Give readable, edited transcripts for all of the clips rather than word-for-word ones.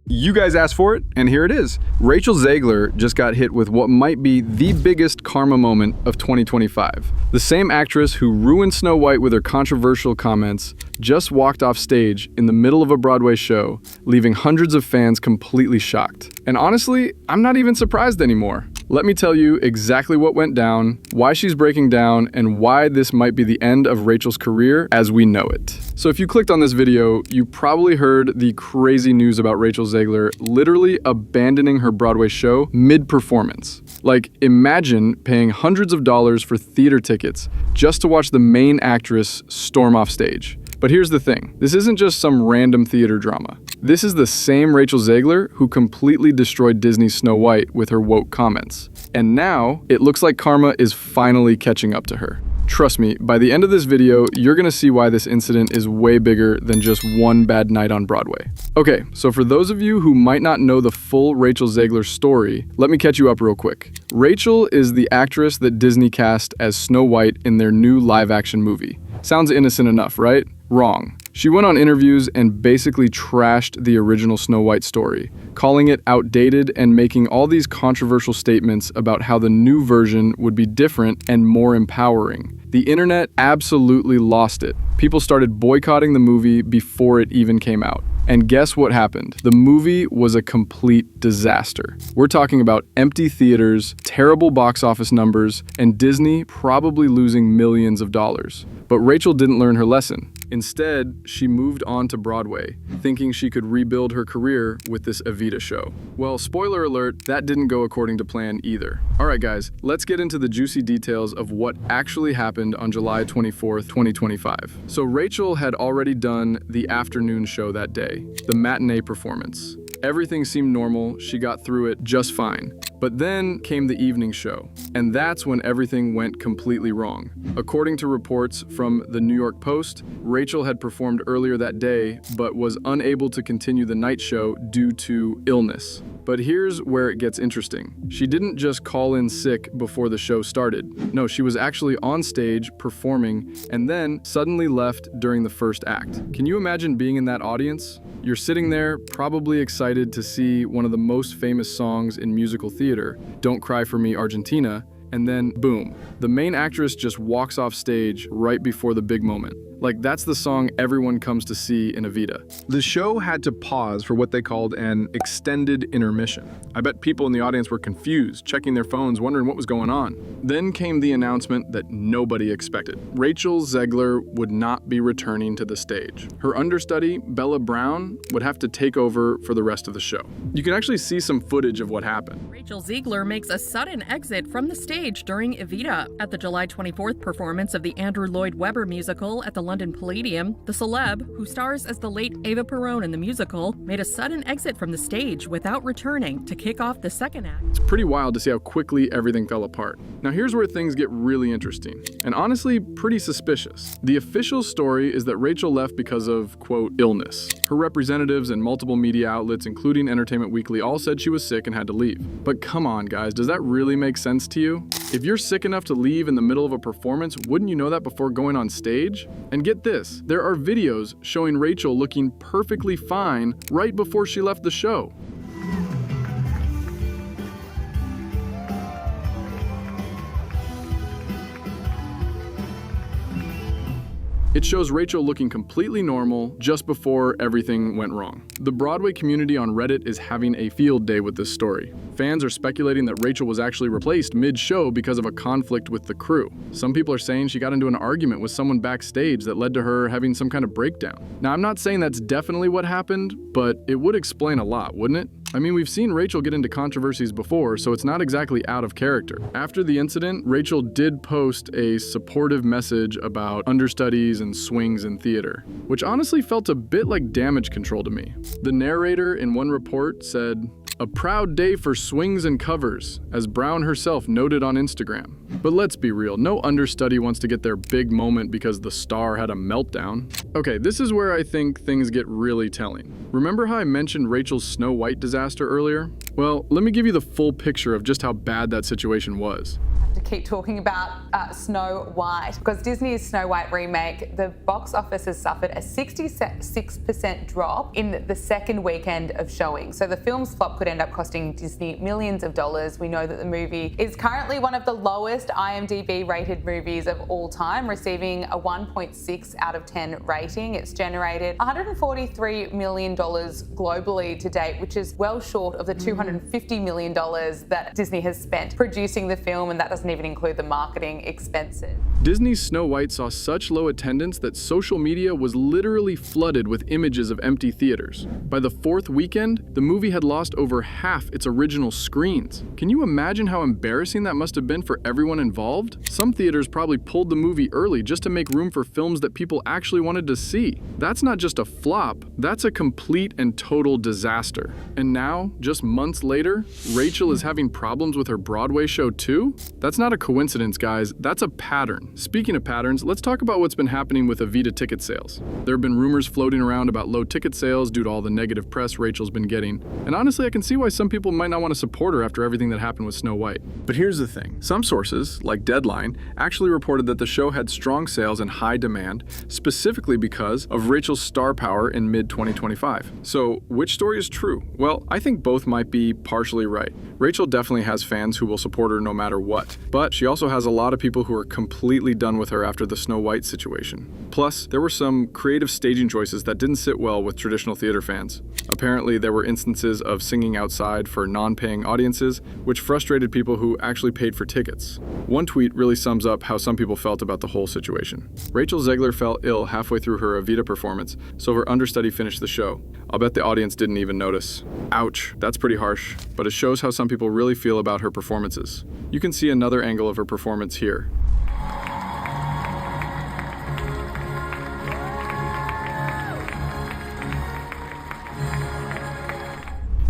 You guys asked for it, and here it is. Rachel Zegler just got hit with what might be the biggest karma moment of 2025. The same actress who ruined Snow White with her controversial comments just walked off stage in the middle of a Broadway show, leaving hundreds of fans completely shocked. And honestly, I'm not even surprised anymore. Let me tell you exactly what went down, why she's breaking down, and why this might be the end of Rachel's career as we know it. So if you clicked on this video, you probably heard the crazy news about Rachel Zegler literally abandoning her Broadway show mid-performance. Like, imagine paying hundreds of dollars for theater tickets just to watch the main actress storm off stage. But here's the thing, this isn't just some random theater drama. This is the same Rachel Zegler who completely destroyed Disney's Snow White with her woke comments. And now, it looks like karma is finally catching up to her. Trust me, by the end of this video, you're gonna see why this incident is way bigger than just one bad night on Broadway. Okay, so for those of you who might not know the full Rachel Zegler story, let me catch you up real quick. Rachel is the actress that Disney cast as Snow White in their new live-action movie. Sounds innocent enough, right? Wrong. She went on interviews and basically trashed the original Snow White story, calling it outdated and making all these controversial statements about how the new version would be different and more empowering. The internet absolutely lost it. People started boycotting the movie before it even came out. And guess what happened? The movie was a complete disaster. We're talking about empty theaters, terrible box office numbers, and Disney probably losing millions of dollars. But Rachel didn't learn her lesson. Instead, she moved on to Broadway, thinking she could rebuild her career with this Evita show. Well, spoiler alert, that didn't go according to plan either. Alright guys, let's get into the juicy details of what actually happened on July 24th, 2025. So Rachel had already done the afternoon show that day, the matinee performance. Everything seemed normal, she got through it just fine. But then came the evening show, and that's when everything went completely wrong. According to reports from the New York Post, Rachel had performed earlier that day, but was unable to continue the night show due to illness. But here's where it gets interesting. She didn't just call in sick before the show started. No, she was actually on stage performing and then suddenly left during the first act. Can you imagine being in that audience? You're sitting there, probably excited to see one of the most famous songs in musical theater, Don't Cry for Me, Argentina, and then boom, the main actress just walks off stage right before the big moment. Like, that's the song everyone comes to see in Evita. The show had to pause for what they called an extended intermission. I bet people in the audience were confused, checking their phones, wondering what was going on. Then came the announcement that nobody expected. Rachel Zegler would not be returning to the stage. Her understudy, Bella Brown, would have to take over for the rest of the show. You can actually see some footage of what happened. Rachel Zegler makes a sudden exit from the stage during Evita. At the July 24th performance of the Andrew Lloyd Webber musical at the London Palladium, the celeb, who stars as the late Eva Perón in the musical, made a sudden exit from the stage without returning to kick off the second act. It's pretty wild to see how quickly everything fell apart. Now here's where things get really interesting, and honestly pretty suspicious. The official story is that Rachel left because of, quote, illness. Her representatives and multiple media outlets, including Entertainment Weekly, all said she was sick and had to leave. But come on guys, does that really make sense to you? If you're sick enough to leave in the middle of a performance, wouldn't you know that before going on stage? And get this, there are videos showing Rachel looking perfectly fine right before she left the show. It shows Rachel looking completely normal just before everything went wrong. The Broadway community on Reddit is having a field day with this story. Fans are speculating that Rachel was actually replaced mid-show because of a conflict with the crew. Some people are saying she got into an argument with someone backstage that led to her having some kind of breakdown. Now, I'm not saying that's definitely what happened, but it would explain a lot, wouldn't it? I mean, we've seen Rachel get into controversies before, so it's not exactly out of character. After the incident, Rachel did post a supportive message about understudies and swings in theater, which honestly felt a bit like damage control to me. The narrator in one report said, "A proud day for swings and covers," as Brown herself noted on Instagram. But let's be real, no understudy wants to get their big moment because the star had a meltdown. Okay, this is where I think things get really telling. Remember how I mentioned Rachel's Snow White disaster earlier? Well, let me give you the full picture of just how bad that situation was. to keep talking about Snow White, because Disney's Snow White remake, the box office has suffered a 66% drop in the second weekend of showing. So the film's flop could end up costing Disney millions of dollars. We know that the movie is currently one of the lowest IMDb rated movies of all time, receiving a 1.6 out of 10 rating. It's generated $143 million globally to date, which is well short of the $250 million that Disney has spent producing the film, and that doesn't even include the marketing expenses. Disney's Snow White saw such low attendance that social media was literally flooded with images of empty theaters. By the fourth weekend, the movie had lost over half its original screens. Can you imagine how embarrassing that must have been for everyone involved? Some theaters probably pulled the movie early just to make room for films that people actually wanted to see. That's not just a flop, that's a complete and total disaster. And now, just months later, Rachel is having problems with her Broadway show too? That's not a coincidence, guys, that's a pattern. Speaking of patterns, let's talk about what's been happening with Evita ticket sales. There have been rumors floating around about low ticket sales due to all the negative press Rachel's been getting. And honestly, I can see why some people might not want to support her after everything that happened with Snow White. But here's the thing. Some sources, like Deadline, actually reported that the show had strong sales and high demand, specifically because of Rachel's star power in mid-2025. So, which story is true? Well, I think both might be partially right. Rachel definitely has fans who will support her no matter what, but she also has a lot of people who are completely done with her after the Snow White situation. Plus, there were some creative staging choices that didn't sit well with traditional theater fans. Apparently, there were instances of singing outside for non-paying audiences, which frustrated people who actually paid for tickets. One tweet really sums up how some people felt about the whole situation. Rachel Zegler fell ill halfway through her Evita performance, so her understudy finished the show. I'll bet the audience didn't even notice. Ouch, that's pretty harsh, but it shows how some people really feel about her performances. You can see another angle of her performance here.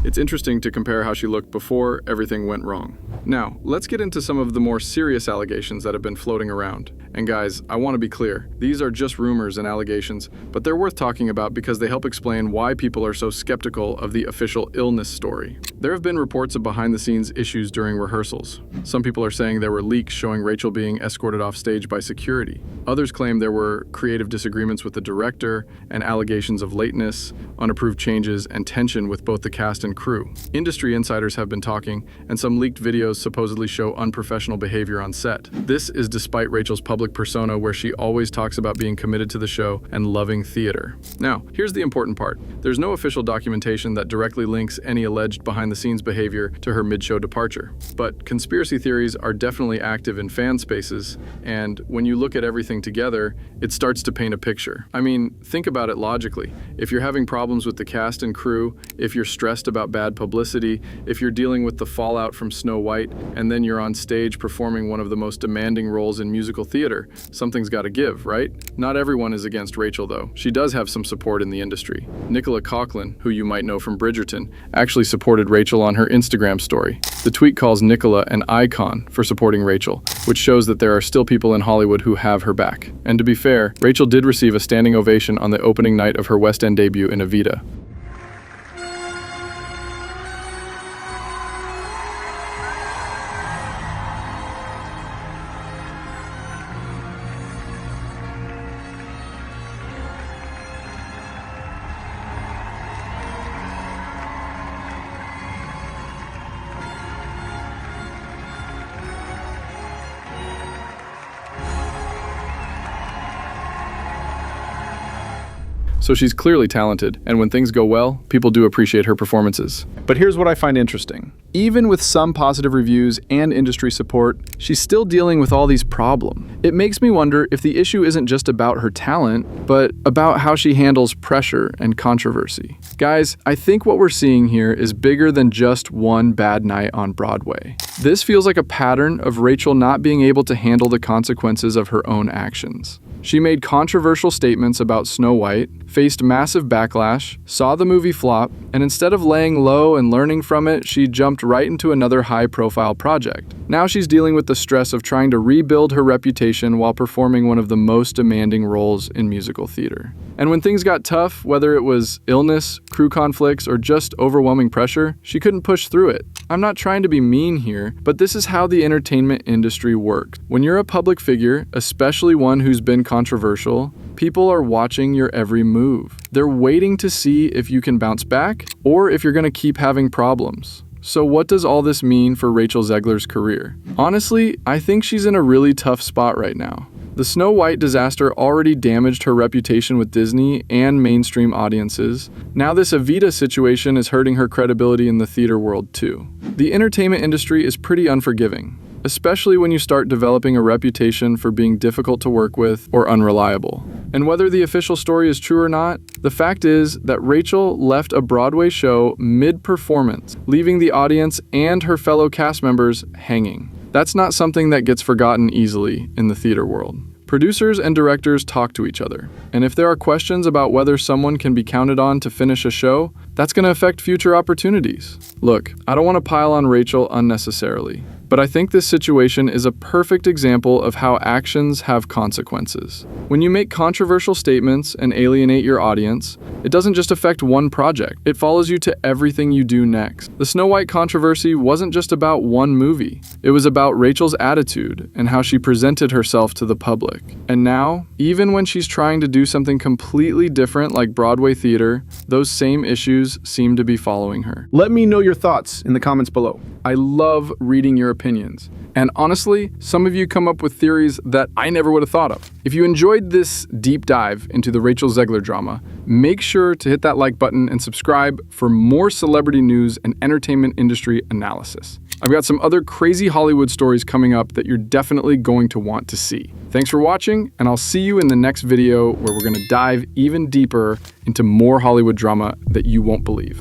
It's interesting to compare how she looked before everything went wrong. Now, let's get into some of the more serious allegations that have been floating around. And guys, I want to be clear, these are just rumors and allegations, but they're worth talking about because they help explain why people are so skeptical of the official illness story. There have been reports of behind-the-scenes issues during rehearsals. Some people are saying there were leaks showing Rachel being escorted off stage by security. Others claim there were creative disagreements with the director and allegations of lateness, unapproved changes, and tension with both the cast and crew. Industry insiders have been talking, and some leaked videos supposedly show unprofessional behavior on set. This is despite Rachel's public persona, where she always talks about being committed to the show and loving theater. Now, here's the important part. There's no official documentation that directly links any alleged behind-the-scenes behavior to her mid-show departure. But conspiracy theories are definitely active in fan spaces, and when you look at everything together, it starts to paint a picture. I mean, think about it logically. If you're having problems with the cast and crew, if you're stressed about bad publicity, if you're dealing with the fallout from Snow White, and then you're on stage performing one of the most demanding roles in musical theater, something's got to give, right? Not everyone is against Rachel, though. She does have some support in the industry. Nicola Coughlan, who you might know from Bridgerton, actually supported Rachel on her Instagram story. The tweet calls Nicola an icon for supporting Rachel, which shows that there are still people in Hollywood who have her back. And to be fair, Rachel did receive a standing ovation on the opening night of her West End debut in Evita. So she's clearly talented, and when things go well, people do appreciate her performances. But here's what I find interesting. Even with some positive reviews and industry support, she's still dealing with all these problems. It makes me wonder if the issue isn't just about her talent, but about how she handles pressure and controversy. Guys, I think what we're seeing here is bigger than just one bad night on Broadway. This feels like a pattern of Rachel not being able to handle the consequences of her own actions. She made controversial statements about Snow White, faced massive backlash, saw the movie flop, and instead of laying low and learning from it, she jumped right into another high-profile project. Now she's dealing with the stress of trying to rebuild her reputation while performing one of the most demanding roles in musical theater. And when things got tough, whether it was illness, crew conflicts, or just overwhelming pressure, she couldn't push through it. I'm not trying to be mean here, but this is how the entertainment industry works. When you're a public figure, especially one who's been controversial, people are watching your every move. They're waiting to see if you can bounce back or if you're going to keep having problems. So what does all this mean for Rachel Zegler's career? Honestly, I think she's in a really tough spot right now. The Snow White disaster already damaged her reputation with Disney and mainstream audiences. Now this Evita situation is hurting her credibility in the theater world too. The entertainment industry is pretty unforgiving, especially when you start developing a reputation for being difficult to work with or unreliable. And whether the official story is true or not, the fact is that Rachel left a Broadway show mid-performance, leaving the audience and her fellow cast members hanging. That's not something that gets forgotten easily in the theater world. Producers and directors talk to each other, and if there are questions about whether someone can be counted on to finish a show, that's going to affect future opportunities. Look, I don't want to pile on Rachel unnecessarily, but I think this situation is a perfect example of how actions have consequences. When you make controversial statements and alienate your audience, it doesn't just affect one project, it follows you to everything you do next. The Snow White controversy wasn't just about one movie, it was about Rachel's attitude and how she presented herself to the public. And now, even when she's trying to do something completely different like Broadway theater, those same issues seem to be following her. Let me know your thoughts in the comments below. I love reading your opinions. And honestly, some of you come up with theories that I never would have thought of. If you enjoyed this deep dive into the Rachel Zegler drama, make sure to hit that like button and subscribe for more celebrity news and entertainment industry analysis. I've got some other crazy Hollywood stories coming up that you're definitely going to want to see. Thanks for watching, and I'll see you in the next video where we're going to dive even deeper into more Hollywood drama that you won't believe.